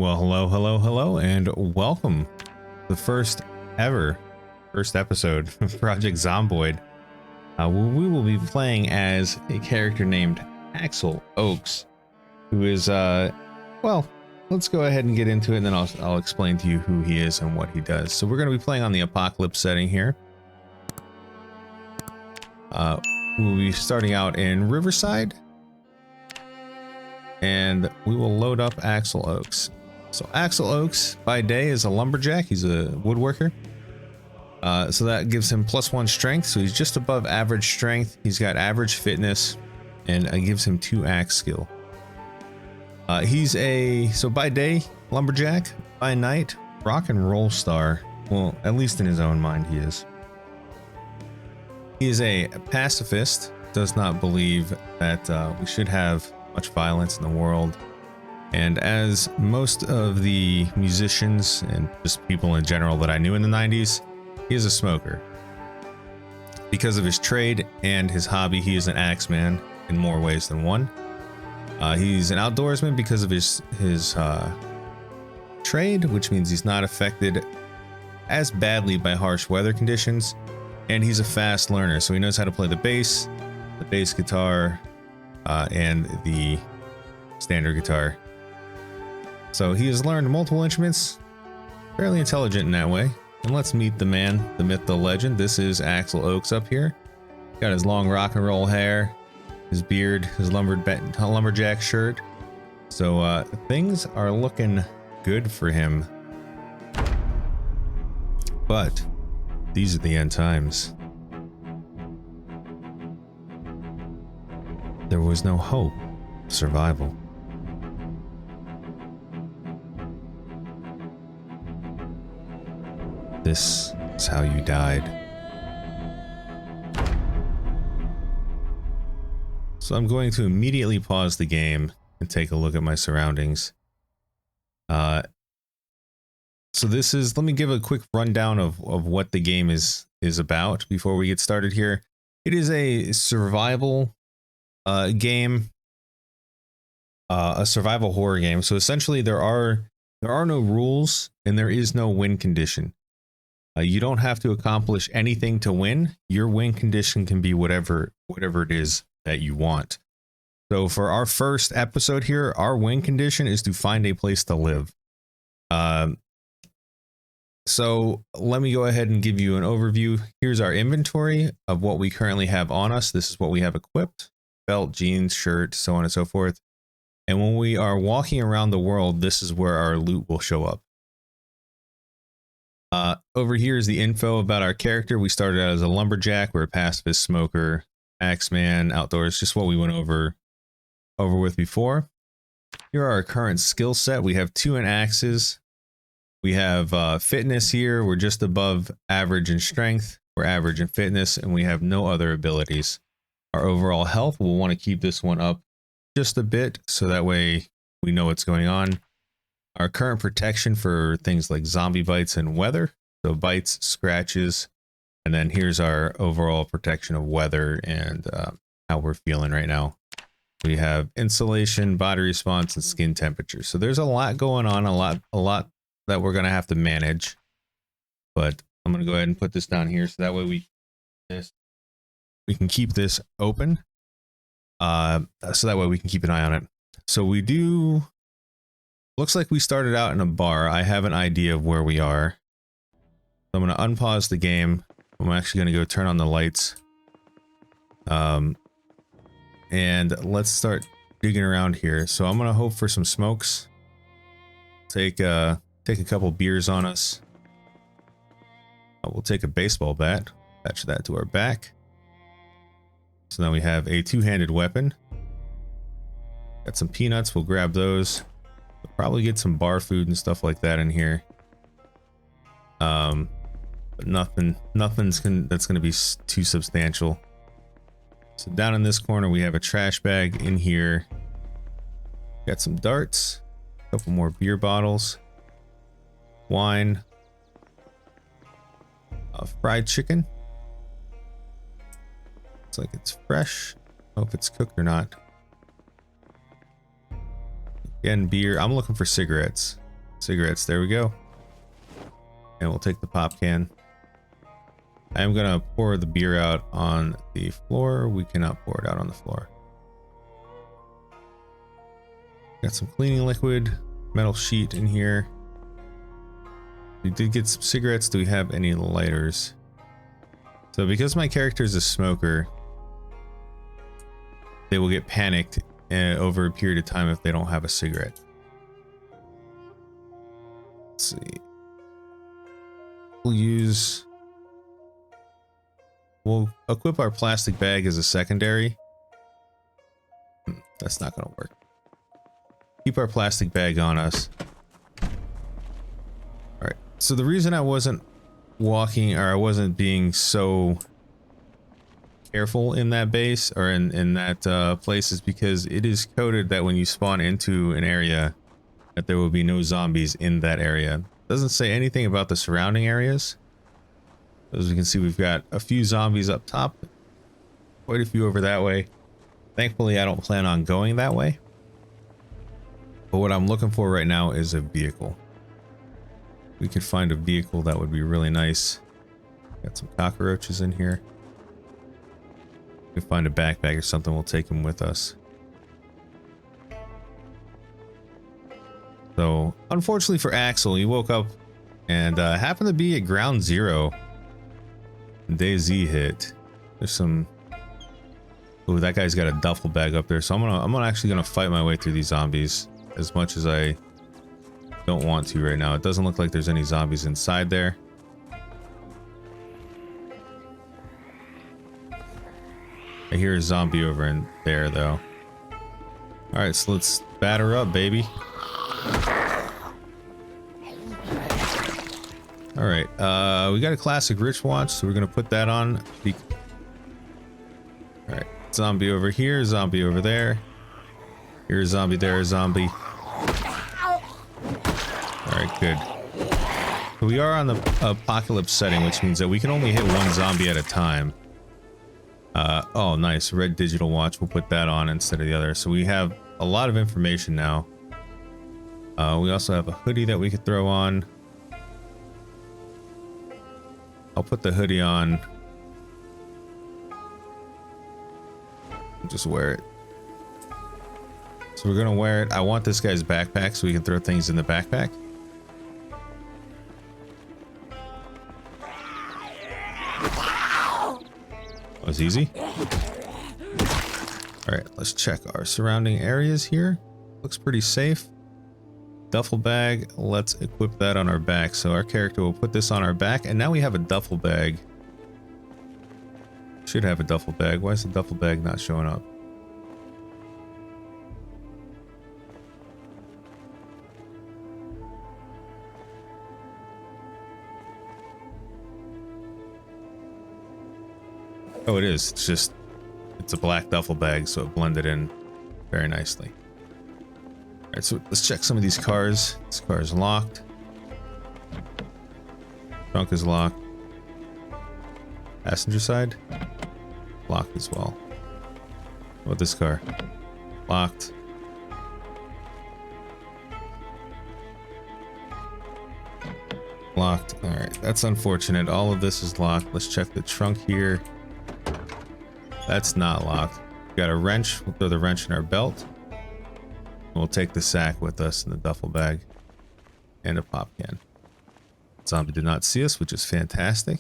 Well, hello, and welcome to the first episode of Project Zomboid. Where we will be playing as a character named Axel Oaks, who is, well, let's go ahead and get into it, and then I'll explain to you who he is and what he does. So we're going to be playing on the Apocalypse setting here. We'll be starting out in Riverside, and we will load up Axel Oaks. So Axel Oaks by day is a lumberjack. He's a woodworker. So that gives him +1 strength. So he's just above average strength. He's got average fitness, and it gives him 2 axe skill. So by day, lumberjack. By night, rock and roll star. Well, at least in his own mind, he is. He is a pacifist. Does not believe that we should have much violence in the world. And as most of the musicians and just people in general that I knew in the 90s, he is a smoker. Because of his trade and his hobby, he is an axeman in more ways than one. He's an outdoorsman because of his trade, which means he's not affected as badly by harsh weather conditions. And he's a fast learner, so he knows how to play the bass guitar, and the standard guitar. So he has learned multiple instruments, fairly intelligent in that way. And let's meet the man, the myth, the legend. This is Axel Oaks up here. Got his long rock and roll hair, his beard, his lumberjack shirt. So things are looking good for him. But these are the end times. There was no hope of survival. This is how you died. So I'm going to immediately pause the game and take a look at my surroundings. So this is, let me give a quick rundown of what the game is about before we get started here. It is a survival game, a survival horror game. So essentially there are no rules and there is no win condition. You don't have to accomplish anything to win. Your win condition can be whatever it is that you want. So for our first episode here, our win condition is to find a place to live. So let me go ahead and give you an overview. Here's our inventory of what we currently have on us. This is what we have equipped: belt, jeans, shirt, so on and so forth. And when we are walking around the world, this is where our loot will show up. Over here is the info about our character. We started out as a lumberjack. We're a pacifist, smoker, axeman, outdoors, just what we went over with before. Here are our current skill set. We have 2 in axes. We have fitness here. We're just above average in strength. We're average in fitness, and we have no other abilities. Our overall health, we'll want to keep this one up just a bit so that way we know what's going on. Our current protection for things like zombie bites and weather. So bites, scratches, and then here's our overall protection of weather and how we're feeling right now. We have insulation, body response, and skin temperature. So there's a lot going on, a lot that we're going to have to manage. But I'm going to go ahead and put this down here so that way we can keep this open. So that way we can keep an eye on it. So we do... Looks like we started out in a bar. I have an idea of where we are. So I'm going to unpause the game. I'm actually going to go turn on the lights. And let's start digging around here. So I'm going to hope for some smokes. Take a couple beers on us. We'll take a baseball bat. Attach that to our back. So now we have a 2-handed weapon. Got some peanuts. We'll grab those. We'll probably get some bar food and stuff like that in here. But nothing's that's going to be too substantial. So down in this corner we have a trash bag. In here got some darts, a couple more beer bottles, wine, fried chicken. Looks like it's fresh. I don't know if it's cooked or not. Again, beer. I'm looking for cigarettes. Cigarettes, there we go. And we'll take the pop can. I am gonna pour the beer out on the floor. We cannot pour it out on the floor. Got some cleaning liquid, metal sheet in here. We did get some cigarettes. Do we have any lighters? So because my character is a smoker, they will get panicked over a period of time if they don't have a cigarette. Let's see. We'll equip our plastic bag as a secondary. That's not gonna work. Keep our plastic bag on us. Alright, so the reason I wasn't walking, or I wasn't being so careful in that base, or in that place, is because it is coded that when you spawn into an area, that there will be no zombies in that area. Doesn't say anything about the surrounding areas. As we can see, we've got a few zombies up top, quite a few over that way. Thankfully, I don't plan on going that way. But what I'm looking for right now is a vehicle. We could find a vehicle that would be really nice. Got some cockroaches in here. If we find a backpack or something, we'll take them with us. So, unfortunately for Axel, he woke up and happened to be at ground zero. DayZ hit. There's some. Ooh, that guy's got a duffel bag up there. So I'm actually gonna fight my way through these zombies as much as I don't want to right now. It doesn't look like there's any zombies inside there. I hear a zombie over in there though. All right, so let's batter up, baby. All right, we got a classic Rich watch, so we're gonna put that on. All right, zombie over here, zombie over there. Here's a zombie, there, a zombie. All right, good. So we are on the apocalypse setting, which means that we can only hit one zombie at a time. Oh, nice, red digital watch. We'll put that on instead of the other. So we have a lot of information now. We also have a hoodie that we could throw on. I'll put the hoodie on. Just wear it. So we're gonna wear it. I want this guy's backpack so we can throw things in the backpack. That was easy. Alright, let's check our surrounding areas here. Looks pretty safe. Duffel bag, let's equip that on our back. So our character will put this on our back, and now we have a duffel bag. Should have a duffel bag. Why is the duffel bag not showing up? Oh, it is. It's a black duffel bag, so it blended in very nicely. All right, so let's check some of these cars. This car is locked. Trunk is locked. Passenger side, locked as well. What about this car? Locked. Locked. All right, that's unfortunate. All of this is locked. Let's check the trunk here. That's not locked. We got a wrench. We'll throw the wrench in our belt. We'll take the sack with us in the duffel bag. And a pop can. Zombie did not see us, which is fantastic.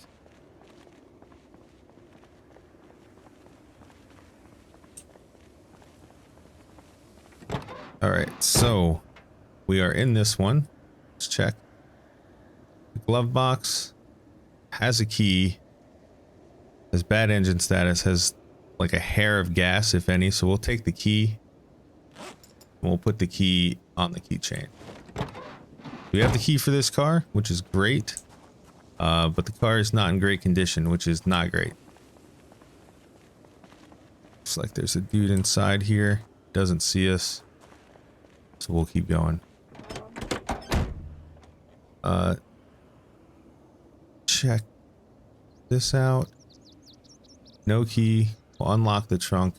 Alright, so we are in this one. Let's check. The glove box has a key. Has bad engine status, has like a hair of gas, if any, so we'll take the key. We'll put the key on the keychain. We have the key for this car, which is great. But the car is not in great condition, which is not great. Looks like there's a dude inside here. Doesn't see us. So we'll keep going. Check this out. No key. We'll unlock the trunk.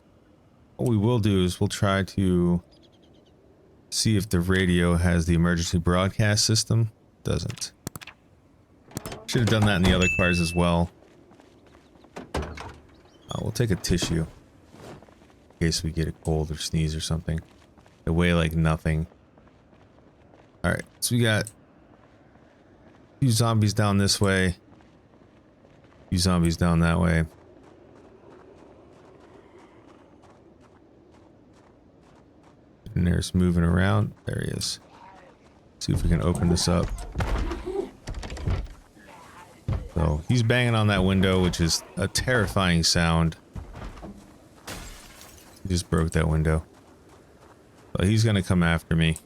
What we will do is we'll try to See if the radio has the emergency broadcast system. Doesn't. Should have done that in the other cars as well. We'll take a tissue. In case we get a cold or sneeze or something. They weigh like nothing. Alright, so we got a few zombies down this way. A few zombies down that way. And there's moving around. There he is. See if we can open this up. So he's banging on that window, which is a terrifying sound. He just broke that window. But he's gonna come after me.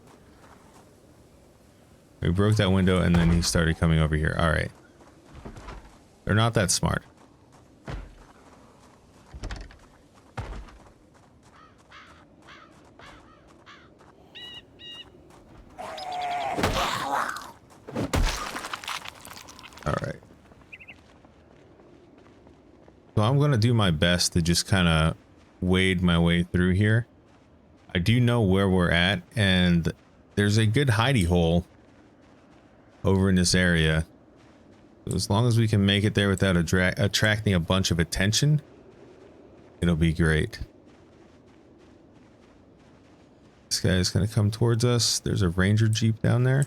We broke that window and then he started coming over here. Alright. They're not that smart. Alright. So I'm gonna do my best to just kind of wade my way through here. I do know where we're at, and there's a good hidey hole over in this area. So as long as we can make it there without attracting a bunch of attention, it'll be great. This guy is going to come towards us. There's a Ranger Jeep down there,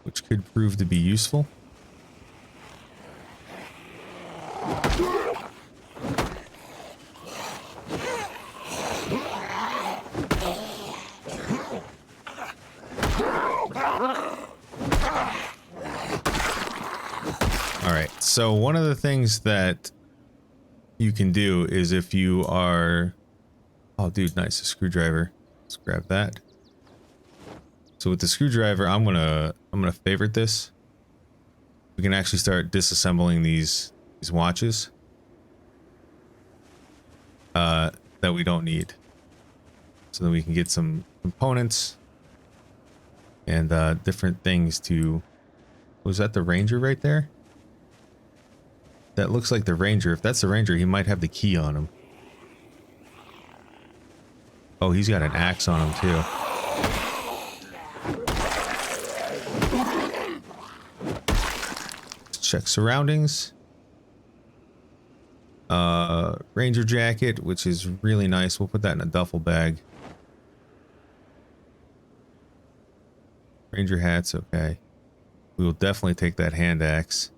which could prove to be useful. Alright, so one of the things that you can do is if you are... Oh dude, nice, a screwdriver. Let's grab that. So with the screwdriver, I'm gonna favorite this. We can actually start disassembling these watches that we don't need. So that we can get some components and different things to... Was that the Ranger right there? That looks like the Ranger. If that's the Ranger, he might have the key on him. Oh, he's got an axe on him too. Let's check surroundings. Ranger jacket, which is really nice. We'll put that in a duffel bag. Ranger hat's okay. We will definitely take that hand axe.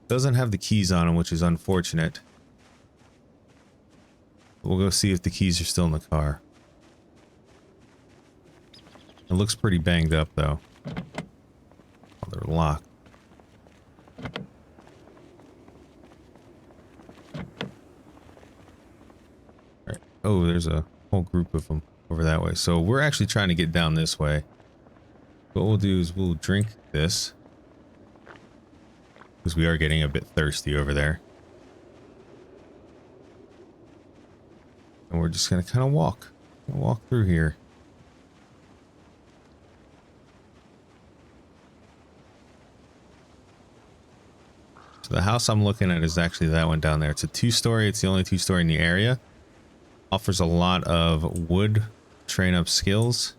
Doesn't have the keys on him, which is unfortunate. We'll go see if the keys are still in the car. It looks pretty banged up, though. Oh, they're locked. Alright. Oh, there's a whole group of them over that way. So we're actually trying to get down this way. What we'll do is we'll drink this. Because we are getting a bit thirsty over there. And we're just going to kind of walk through here. So the house I'm looking at is actually that one down there. It's a 2-story. It's the only 2-story in the area. Offers a lot of wood train up skills.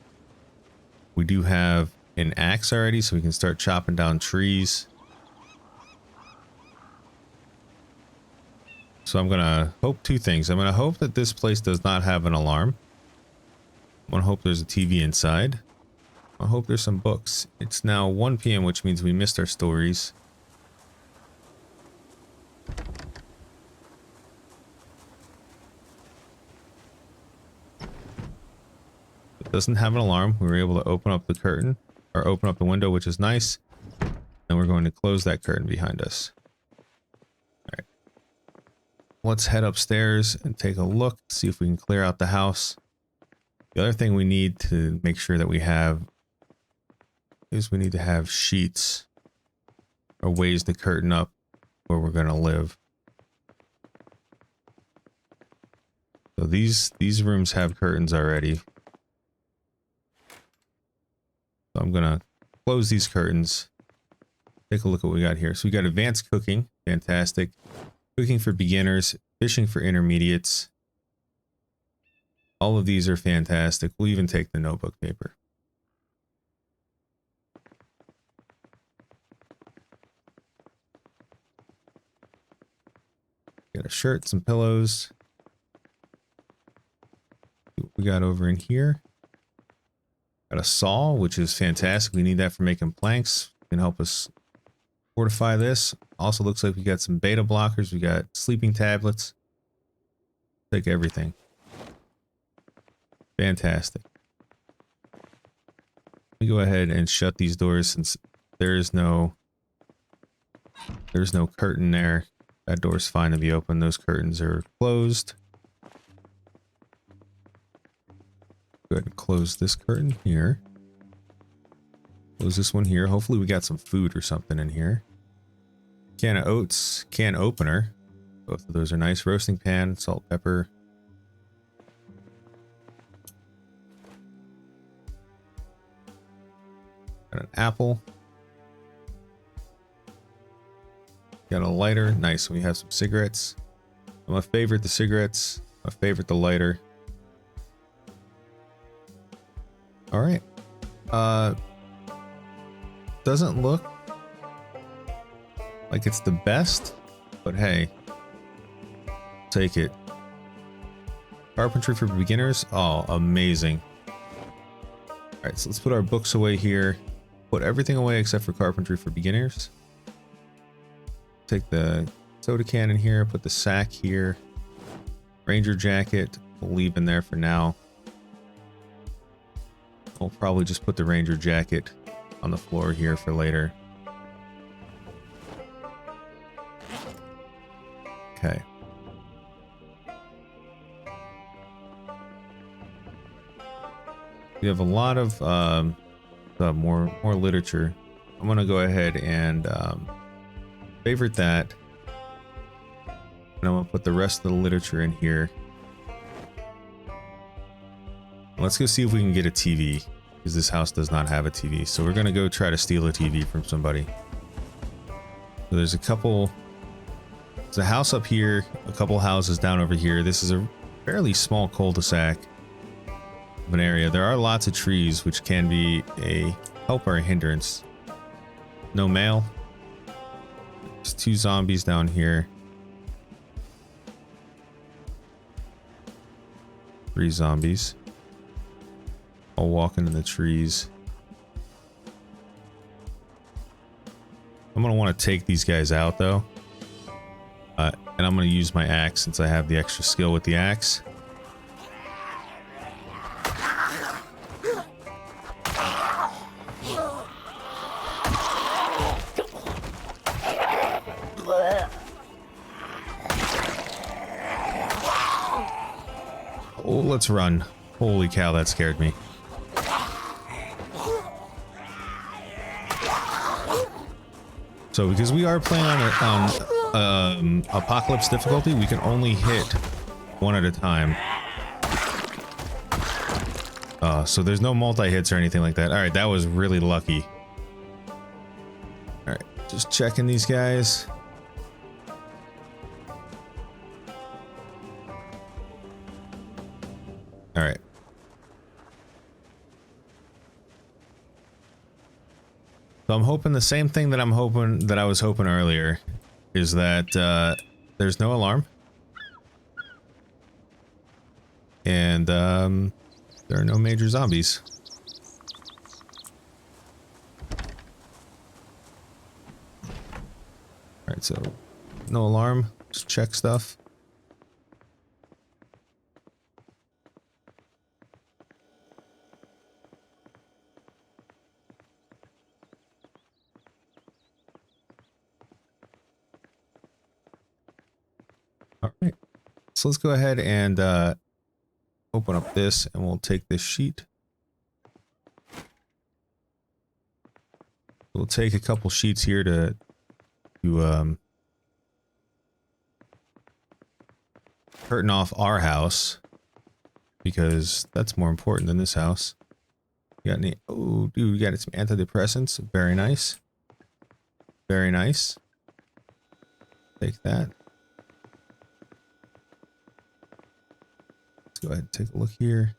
We do have an axe already, so we can start chopping down trees. So I'm gonna hope two things. I'm gonna hope that this place does not have an alarm. I'm gonna hope there's a TV inside. I hope there's some books. It's now 1 p.m., which means we missed our stories. It doesn't have an alarm. We were able to open up the curtain, or open up the window, which is nice. And we're going to close that curtain behind us. Let's head upstairs and take a look, see if we can clear out the house. The other thing we need to make sure that we have is we need to have sheets or ways to curtain up where we're going to live. So these rooms have curtains already. So I'm going to close these curtains. Take a look at what we got here. So we got advanced cooking, fantastic. Cooking for beginners, fishing for intermediates. All of these are fantastic. We'll even take the notebook paper. Got a shirt, some pillows. What we got over in here. Got a saw, which is fantastic. We need that for making planks. Can help us fortify this. Also looks like we got some beta blockers. We got sleeping tablets. Take everything. Fantastic. Let me go ahead and shut these doors since there's no curtain there. That door's fine to be open. Those curtains are closed. Go ahead and close this curtain here. Close this one here. Hopefully we got some food or something in here. Can of oats, can opener. Both of those are nice. Roasting pan, salt, pepper. Got an apple. Got a lighter. Nice. We have some cigarettes. I'm gonna favorite the cigarettes. I'm gonna favorite the lighter. All right. Doesn't look like it's the best, but hey, take it. Carpentry for beginners. Oh, amazing. All right, so let's put our books away here. Put everything away except for carpentry for beginners. Take the soda can in here, put the sack here. Ranger jacket, we'll leave in there for now. We'll probably just put the ranger jacket on the floor here for later. Okay. We have a lot of more literature. I'm gonna go ahead and favorite that, and I'm gonna put the rest of the literature in here. Let's go see if we can get a TV, because this house does not have a TV. So we're gonna go try to steal a TV from somebody. So there's a couple. There's a house up here, a couple houses down over here. This is a fairly small cul-de-sac of an area. There are lots of trees, which can be a help or a hindrance. No mail. There's 2 zombies down here. 3 zombies. All walking in the trees. I'm gonna want to take these guys out though. And I'm gonna use my axe since I have the extra skill with the axe. Oh, let's run. Holy cow, that scared me. So because we are playing on apocalypse difficulty, we can only hit one at a time. So there's no multi-hits or anything like that. All right, that was really lucky. All right, just checking these guys. All right. So I'm hoping the same thing that I was hoping earlier is that there's no alarm. And there are no major zombies. Alright, so no alarm. Just check stuff. Alright. So let's go ahead and open up this, and we'll take this sheet. We'll take a couple sheets here to curtain off our house, because that's more important than this house. You got any? Oh, dude, we got some antidepressants. Very nice. Very nice. Take that. Let's go ahead and take a look here.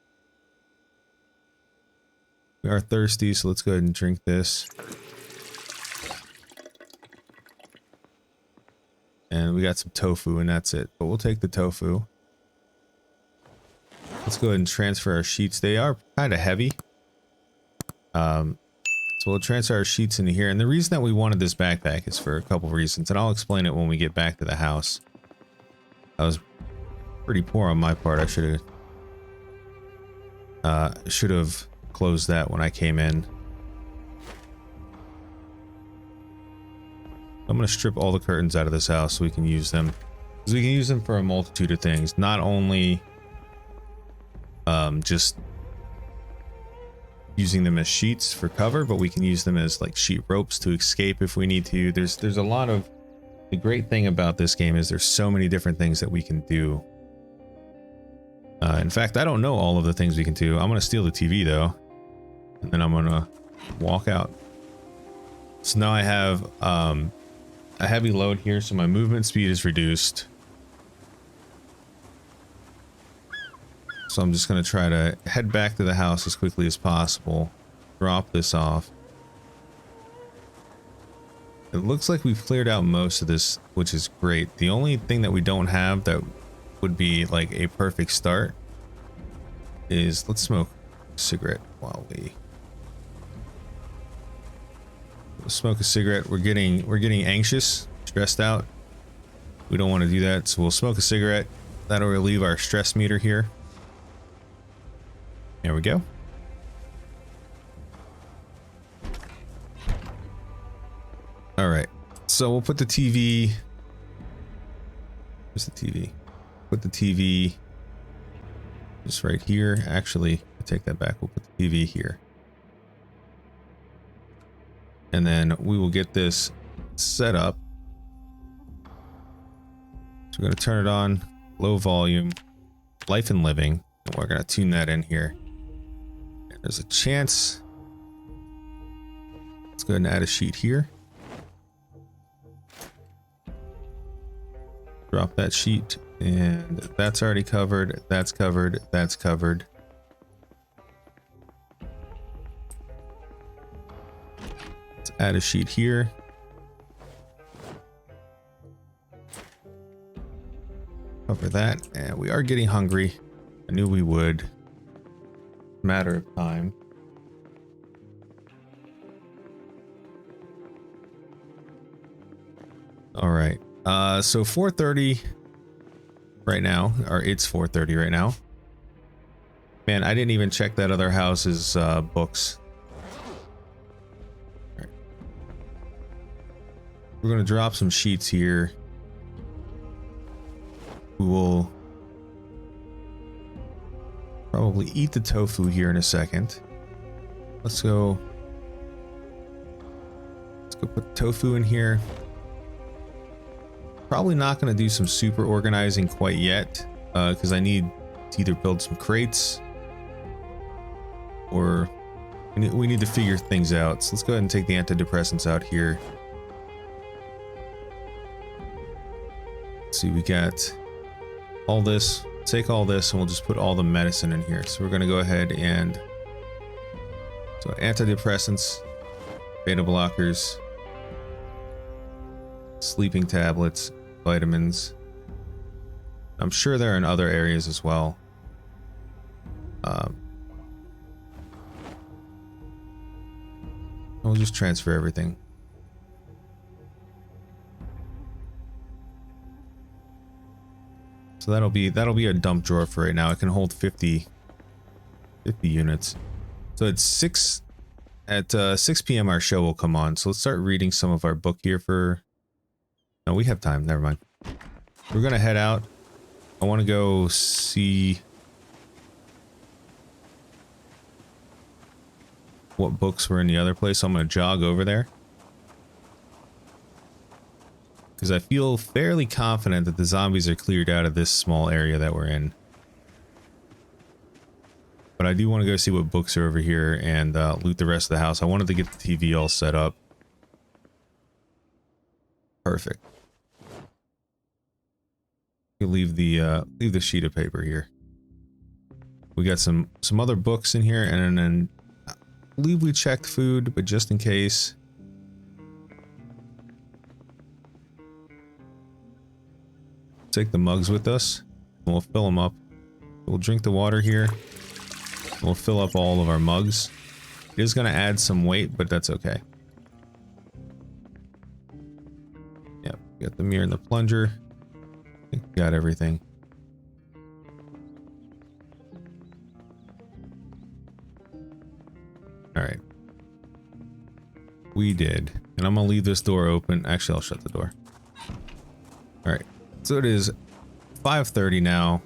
We are thirsty, so let's go ahead and drink this. And we got some tofu, and that's it. But we'll take the tofu. Let's go ahead and transfer our sheets. They are kind of heavy. So we'll transfer our sheets into here. And the reason that we wanted this backpack is for a couple reasons. And I'll explain it when we get back to the house. I was pretty poor on my part. I should have closed that when I came in. I'm going to strip all the curtains out of this house so we can use them. Because we can use them for a multitude of things. Not only just using them as sheets for cover, but we can use them as like sheet ropes to escape if we need to. There's a lot of... The great thing about this game is there's so many different things that we can do. In fact, I don't know all of the things we can do. I'm going to steal the TV though. And then I'm going to walk out. So now I have a heavy load here, so my movement speed is reduced. So I'm just going to try to head back to the house as quickly as possible. Drop this off. It looks like we've cleared out most of this, which is great. The only thing that we don't have that would be like a perfect start is, let's smoke a cigarette while we... Let's smoke a cigarette. We're getting anxious, stressed out. We don't want to do that, so we'll smoke a cigarette. That'll relieve our stress meter here. There we go. All right, so we'll put the TV. Where's the TV? Put the TV just right here. Actually, I take that back. We'll put the TV here. And then we will get this set up. So we're going to turn it on, low volume, life and living. And we're going to tune that in here. And there's a chance. Let's go ahead and add a sheet here. Drop that sheet, and that's already covered. That's covered. That's covered. Let's add a sheet here. Cover that, and we are getting hungry. I knew we would. Matter of time. All right. So 4:30 right now, or it's 4:30 right now. Man, I didn't even check that other house's books. All right. We're gonna drop some sheets here. We will probably eat the tofu here in a second. Let's go put tofu in here. Probably not going to do some super organizing quite yet, because I need to either build some crates or we need to figure things out. So let's go ahead and take the antidepressants out here. Let's see, we got all this. Take all this and we'll just put all the medicine in here. So we're going to go ahead and... So antidepressants, beta blockers, sleeping tablets, vitamins. I'm sure they're in other areas as well. We'll just transfer everything. So that'll be a dump drawer for right now. It can hold 50 units. So it's 6 p.m. our show will come on. So let's start reading some of our book here for... No, we have time. Never mind. We're gonna head out. I want to go see what books were in the other place. So I'm gonna jog over there because I feel fairly confident that the zombies are cleared out of this small area that we're in. But I do want to go see what books are over here and loot the rest of the house. I wanted to get the TV all set up. Perfect. You leave the sheet of paper here. We got some other books in here, and then I believe we checked food, but just in case. Take the mugs with us, and we'll fill them up. We'll drink the water here. We'll fill up all of our mugs. It is going to add some weight, but that's okay. Yep, got the mirror and the plunger. I think we got everything. Alright. We did. And I'm going to leave this door open. Actually, I'll shut the door. Alright. So it is 5:30 now.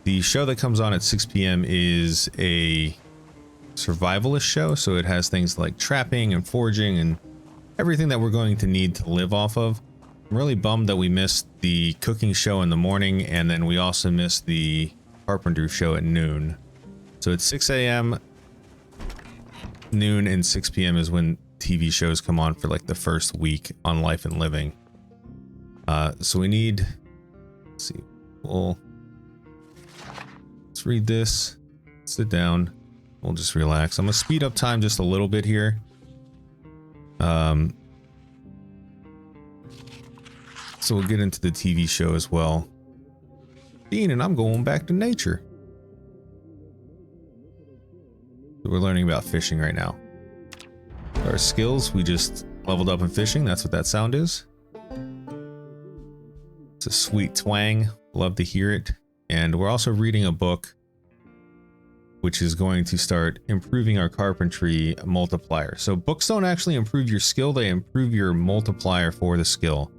The show that comes on at 6 p.m. is a survivalist show, so it has things like trapping and foraging and everything that we're going to need to live off of. I'm really bummed that we missed the cooking show in the morning, and then we also missed the carpenter show at noon. So it's 6 a.m., noon, and 6 p.m. is when TV shows come on for like the first week on Life and Living. So we need, let's see, let's read this, sit down, we'll just relax. I'm gonna speed up time just a little bit here. So we'll get into the TV show as well. Dean and I'm going back to nature. So we're learning about fishing right now. Our skills, we just leveled up in fishing, that's what that sound is. It's a sweet twang, love to hear it. And we're also reading a book which is going to start improving our carpentry multiplier. So books don't actually improve your skill, they improve your multiplier for the skill.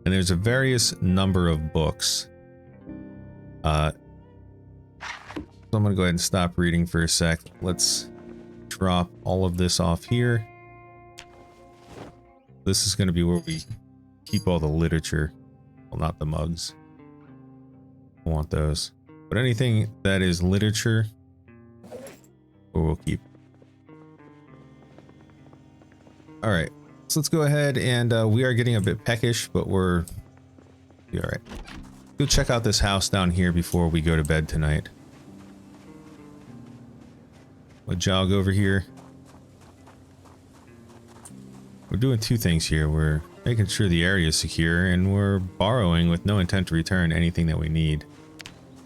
And there's a various number of books. So I'm gonna go ahead and stop reading for a sec. Let's drop all of this off here. This is gonna be where we keep all the literature. Well, not the mugs. I want those. But anything that is literature, we'll keep. Alright, so let's go ahead and we are getting a bit peckish, but we'll be alright. Go check out this house down here before we go to bed tonight. We'll jog over here. We're doing two things here. We're making sure the area is secure, and we're borrowing with no intent to return anything that we need.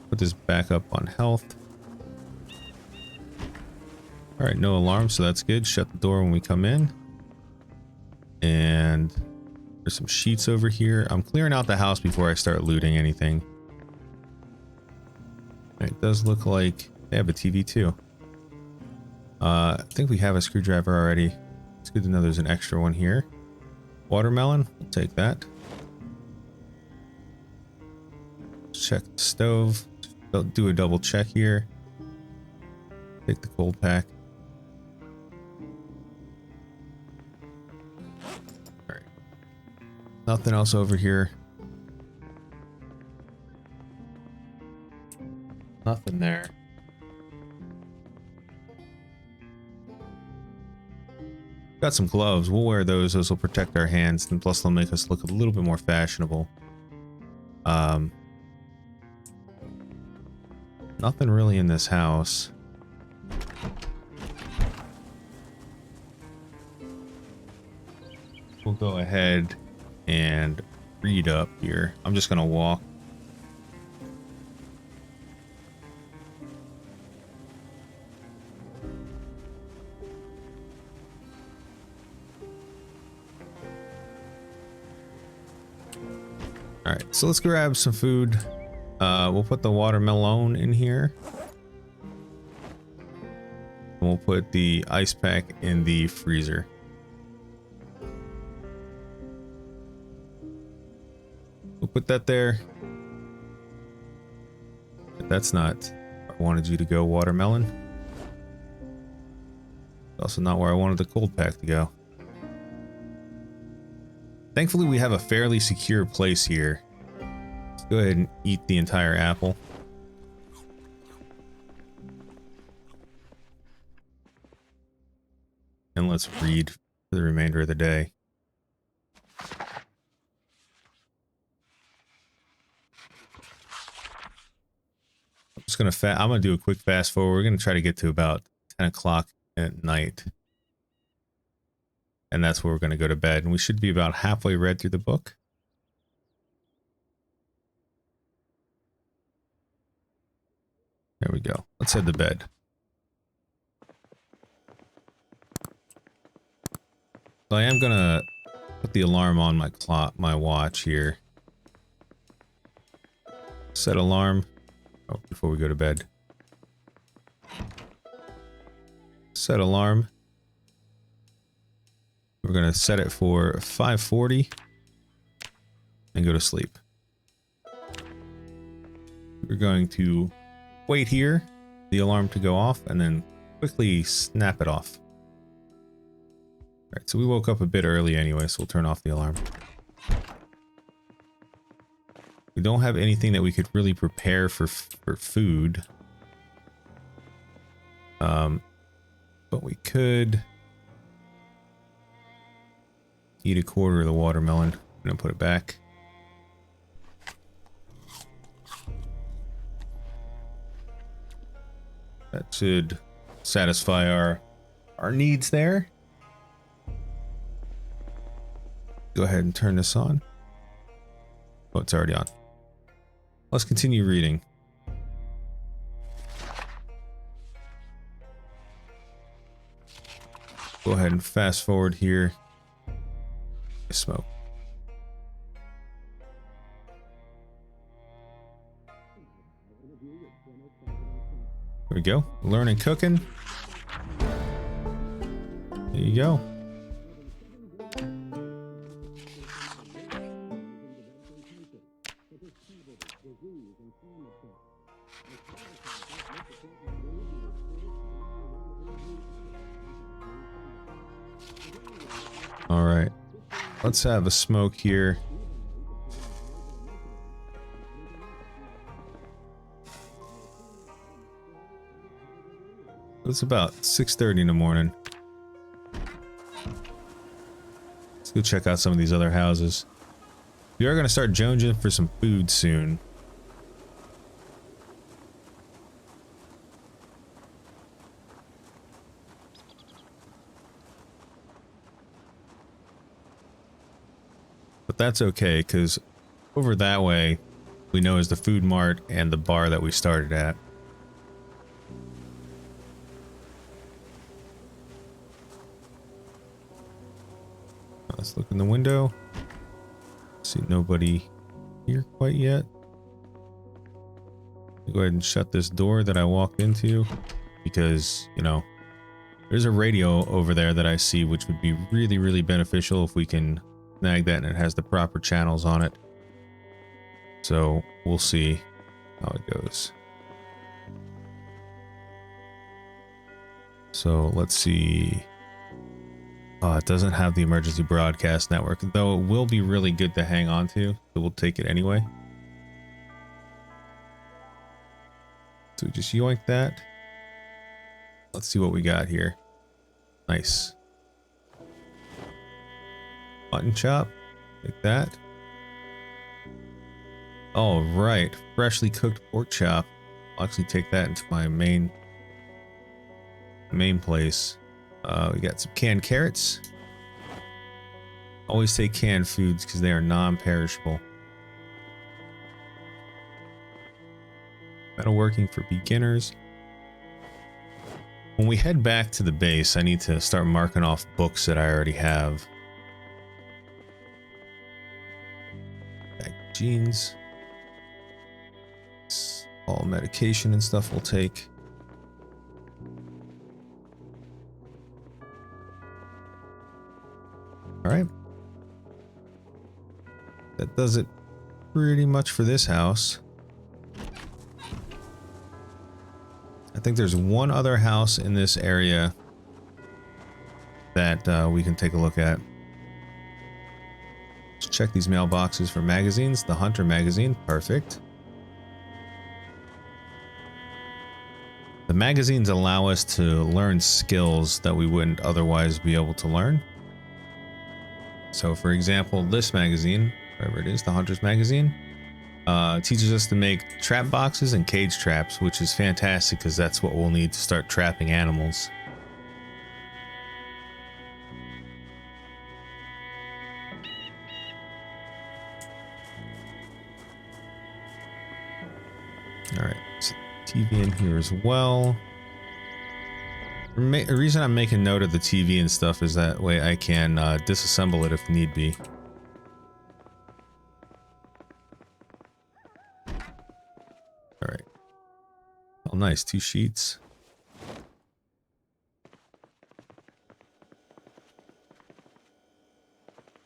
Put this back up on health. Alright, no alarm, so that's good. Shut the door when we come in. And there's some sheets over here. I'm clearing out the house before I start looting anything. It does look like they have a TV too. I think we have a screwdriver already. It's good to know there's an extra one here. Watermelon, we'll take that. Check the stove. Do a double check here. Take the cold pack. Alright. Nothing else over here. Nothing there. Got some gloves. We'll wear those. Those will protect our hands, and plus they'll make us look a little bit more fashionable. Nothing really in this house. We'll go ahead and read up here. I'm just gonna walk. All right, so let's grab some food. We'll put the watermelon in here. And we'll put the ice pack in the freezer. We'll put that there. But that's not where I wanted you to go, watermelon. Also not where I wanted the cold pack to go. Thankfully, we have a fairly secure place here. Let's go ahead and eat the entire apple. And let's read for the remainder of the day. I'm just gonna I'm gonna do a quick fast forward. We're gonna try to get to about 10 o'clock at night, and that's where we're gonna go to bed. And we should be about halfway read through the book. There we go. Let's head to bed. So I am gonna put the alarm on my clock, my watch here. Set alarm. Oh, before we go to bed. Set alarm. We're gonna set it for 5:40 and go to sleep. We're going to wait here, the alarm to go off, and then quickly snap it off. Alright, so we woke up a bit early anyway, so we'll turn off the alarm. We don't have anything that we could really prepare for food. But we could eat a quarter of the watermelon. I'm gonna put it back. That should satisfy our needs there. Go ahead and turn this on. Oh, it's already on. Let's continue reading. Go ahead and fast forward here. Smoke. There we go. Learning cooking. There you go. All right. Let's have a smoke here. It's about 6:30 in the morning. Let's go check out some of these other houses. We are going to start jonesing for some food soon. But that's okay, because over that way, we know is the food mart and the bar that we started at. Let's look in the window. See nobody here quite yet. Go ahead and shut this door that I walked into, because, you know, there's a radio over there that I see, which would be really, really beneficial if we can snag that and it has the proper channels on it. So we'll see how it goes. So let's see. It doesn't have the emergency broadcast network, though it will be really good to hang on to, so we'll take it anyway. So just yoink that. Let's see what we got here. Nice. Mutton chop, like that. All right, freshly cooked pork chop. I'll actually take that into my main place. We got some canned carrots. Always take canned foods because they are non-perishable. Metalworking for beginners. When we head back to the base, I need to start marking off books that I already have. Bag of jeans. All medication and stuff we'll take. All right. That does it pretty much for this house. I think there's one other house in this area that we can take a look at. Let's check these mailboxes for magazines. The Hunter magazine, perfect. The magazines allow us to learn skills that we wouldn't otherwise be able to learn. So for example, this magazine, wherever it is, the Hunter's magazine, Teaches us to make trap boxes and cage traps, which is fantastic because that's what we'll need to start trapping animals. Alright, so TV in here as well. The reason I'm making note of the TV and stuff is that way I can disassemble it if need be. Alright. Oh, nice. 2 sheets.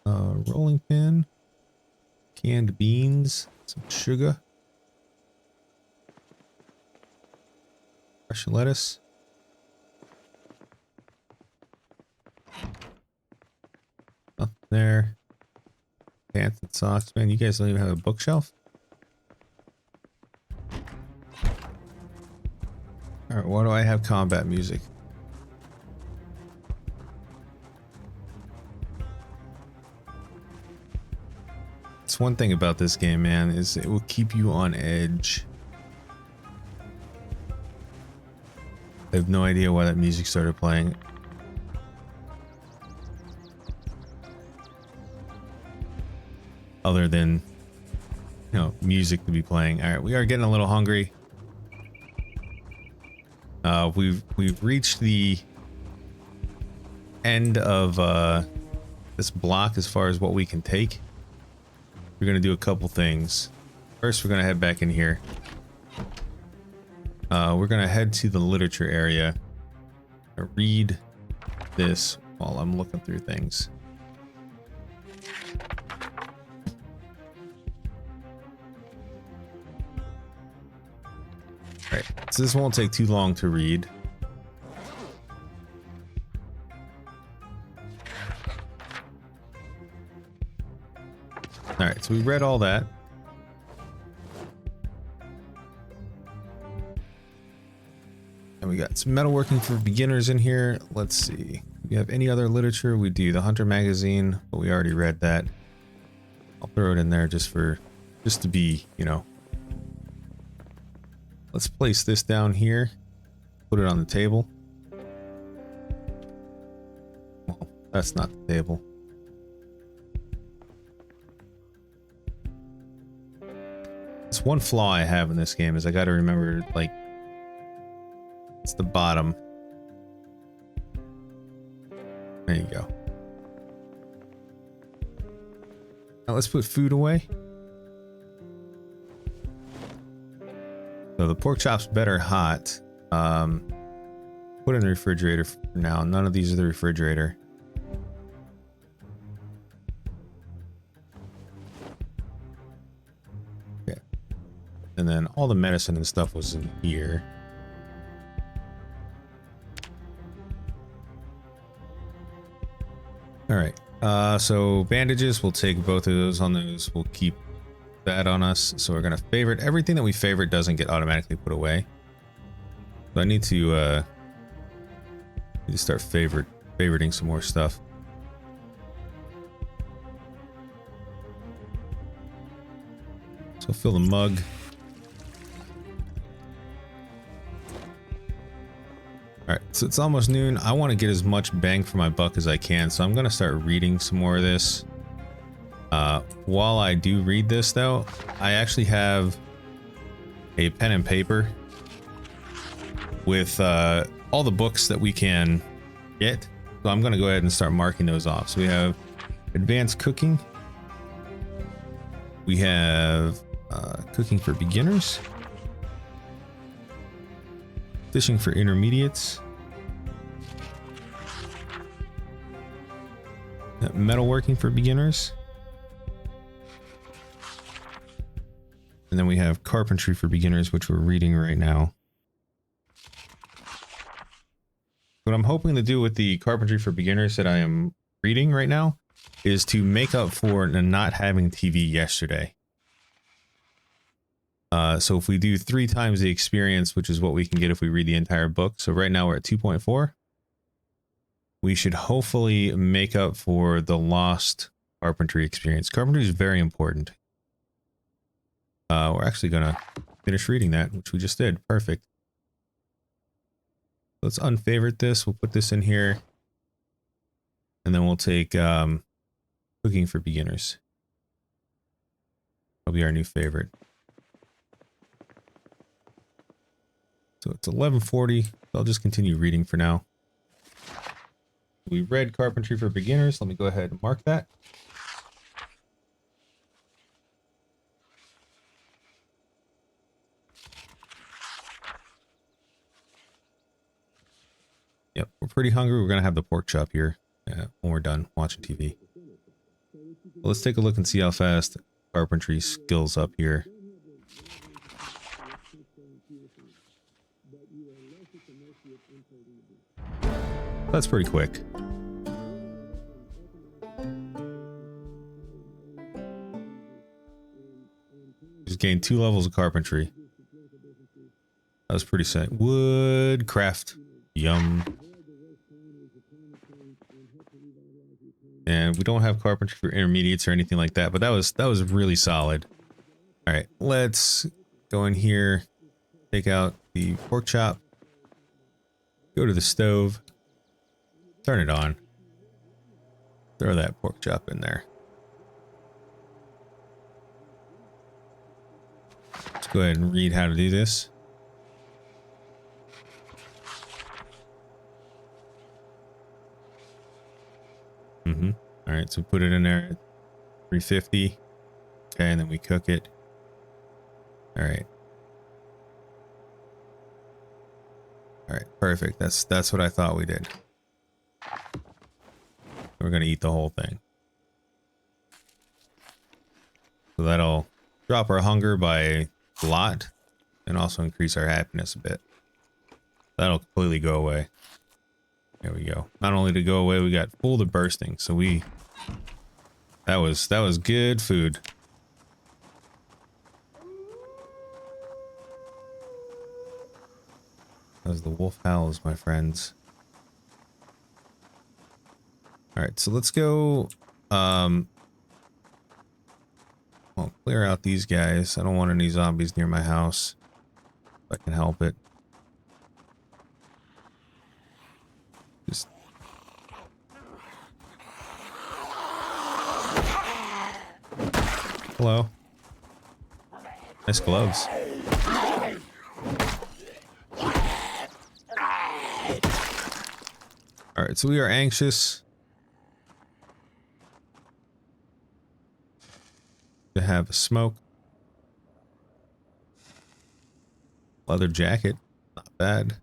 Rolling pin. Canned beans. Some sugar. Fresh lettuce. Nothing there. Pants and socks. Man, you guys don't even have a bookshelf? Alright, why do I have combat music? It's one thing about this game, man, is it will keep you on edge. I have no idea why that music started playing. Other than, you know, music to be playing. Alright, we are getting a little hungry. We've reached the end of this block as far as what we can take. We're gonna do a couple things. First, we're gonna head back in here. We're gonna head to the literature area. Read this while I'm looking through things. Alright, so this won't take too long to read. Alright, so we read all that. And we got some metalworking for beginners in here. Let's see. Do we have any other literature? We do. The Hunter magazine, but we already read that. I'll throw it in there just to be, you know. Let's place this down here. Put it on the table. Well, that's not the table. It's one flaw I have in this game is I gotta remember, like, it's the bottom. There you go. Now let's put food away. So the pork chop's better hot. Put in the refrigerator for now. None of these are the refrigerator. Okay. And then all the medicine and stuff was in here. All right. So bandages, we'll take both of those on those. We'll keep that on us. So we're gonna favorite everything that we favorite doesn't get automatically put away. So I need to start favoriting some more stuff. So fill the mug. Alright, so it's almost noon. I want to get as much bang for my buck as I can, so I'm going to start reading some more of this. While I do read this, though, I actually have a pen and paper with all the books that we can get. So I'm going to go ahead and start marking those off. So we have Advanced Cooking. We have Cooking for Beginners. Fishing for Intermediates. Metalworking for Beginners. And then we have Carpentry for Beginners, which we're reading right now. What I'm hoping to do with the Carpentry for Beginners that I am reading right now is to make up for not having TV yesterday. So if we do 3 times the experience, which is what we can get if we read the entire book. So right now we're at 2.4. We should hopefully make up for the lost carpentry experience. Carpentry is very important. We're actually gonna finish reading that, which we just did. Perfect. Let's unfavorite this. We'll put this in here. And then we'll take cooking for beginners. That'll be our new favorite. So it's 11:40. I'll just continue reading for now. We read carpentry for beginners. Let me go ahead and mark that. Yep, we're pretty hungry. We're going to have the pork chop here when we're done watching TV. Well, let's take a look and see how fast carpentry skills up here. That's pretty quick. Just gained 2 levels of carpentry. That was pretty sick. Woodcraft. Yum. And we don't have carpentry for intermediates or anything like that, but that was really solid. All right, let's go in here, take out the pork chop, go to the stove, turn it on, throw that pork chop in there. Let's go ahead and read how to do this. All right, so put it in there at 350. Okay, and then we cook it. All right. All right, perfect. That's what I thought we did. We're gonna eat the whole thing. So that'll drop our hunger by a lot and also increase our happiness a bit. That'll completely go away. There we go. Not only to go away, we got full to bursting. So that was good food. As the wolf howls, my friends. All right, so let's go. I'll clear out these guys. I don't want any zombies near my house. If I can help it. Just hello. Nice gloves. All right, so we are anxious to have a smoke. Leather jacket, not bad.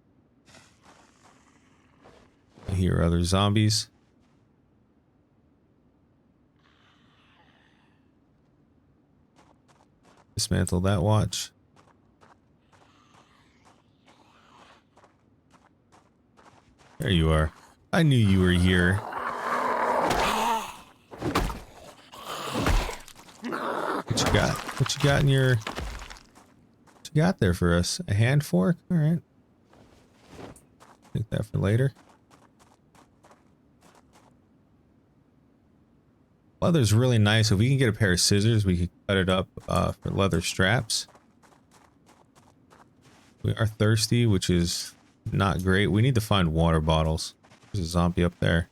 I hear other zombies. Dismantle that watch. There you are. I knew you were here. What you got? What you got in your... What you got there for us? A hand fork? Alright. Take that for later. Leather's really nice. If we can get a pair of scissors, we could cut it up for leather straps. We are thirsty, which is not great. We need to find water bottles. There's a zombie up there.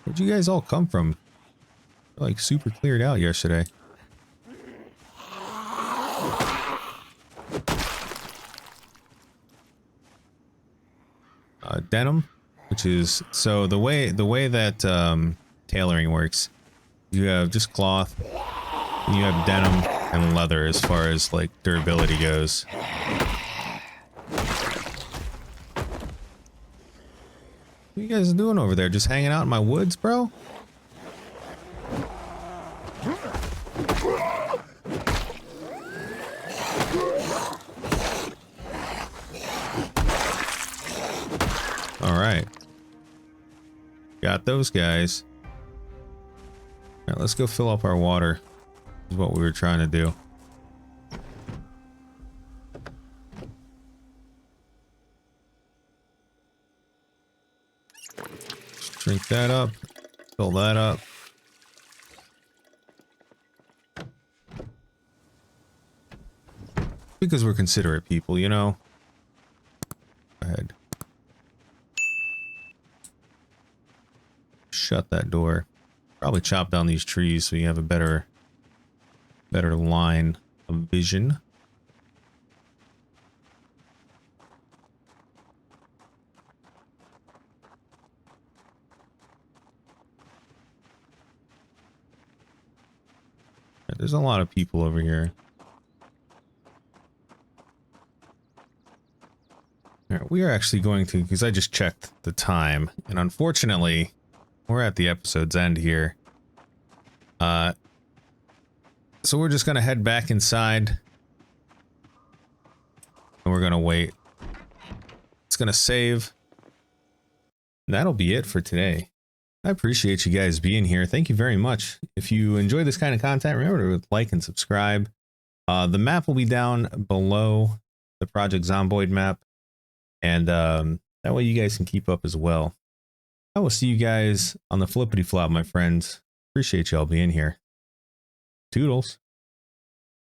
Where'd you guys all come from? You're like super cleared out yesterday. Denim, which is so the way that tailoring works. You have just cloth, and you have denim and leather as far as like durability goes. What you guys doing over there? Just hanging out in my woods, bro? Alright. Got those guys. Alright, let's go fill up our water. Is what we were trying to do. Just drink that up. Fill that up. Because we're considerate people, you know? Go ahead. Shut that door. Probably chop down these trees so you have a better line of vision. There's a lot of people over here. All right, we are actually going to, because I just checked the time, and unfortunately, we're at the episode's end here. So we're just gonna head back inside, and we're gonna wait. It's gonna save. And that'll be it for today. I appreciate you guys being here. Thank you very much. If you enjoy this kind of content, remember to like and subscribe. The map will be down below, the Project Zomboid map, and that way you guys can keep up as well. I will see you guys on the flippity flop, my friends. Appreciate y'all being here. Toodles.